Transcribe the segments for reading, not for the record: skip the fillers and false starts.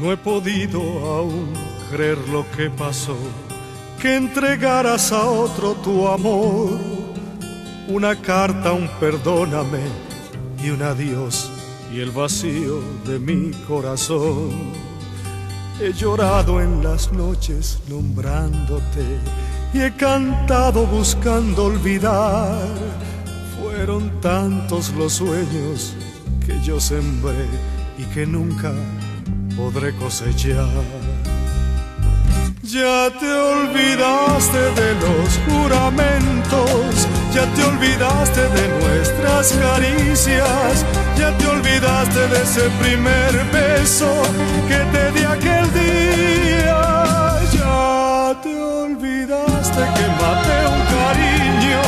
No he podido aún creer lo que pasó, que entregaras a otro tu amor. Una carta, un perdóname y un adiós, y el vacío de mi corazón. He llorado en las noches nombrándote y he cantado buscando olvidar. Fueron tantos los sueños que yo sembré y que nunca podré cosechar. Ya te olvidaste de los juramentos, ya te olvidaste de nuestras caricias, ya te olvidaste de ese primer beso que te di aquel día. Ya te olvidaste que maté un cariño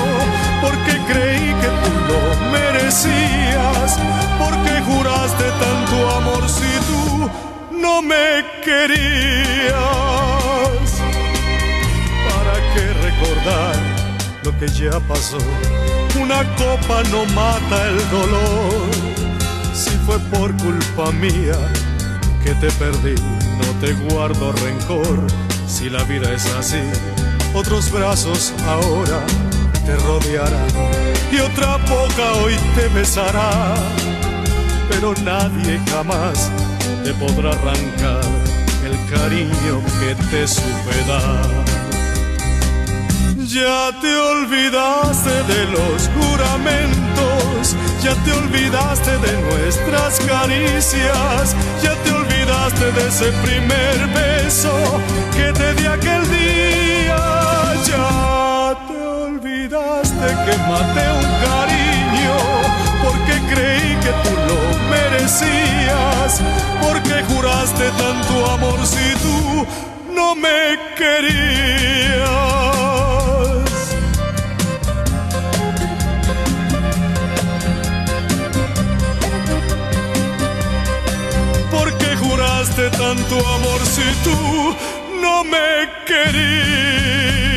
porque creí que tú lo merecías, porque juraste tanto amor si tú no me querías. ¿Para qué recordar lo que ya pasó? Una copa no mata el dolor. Si fue por culpa mía que te perdí, no te guardo rencor. Si la vida es así, otros brazos ahora te rodearán y otra boca hoy te besará, pero nadie jamás te podrá arrancar el cariño que te supe dar. Ya te olvidaste de los juramentos, ya te olvidaste de nuestras caricias, ya te olvidaste de ese primer beso que te di aquel día. Ya te olvidaste que maté un cariño porque creí que tú lo merecías, porque juraste tanto amor si tú no me querías. Porque juraste tanto amor si tú no me querías.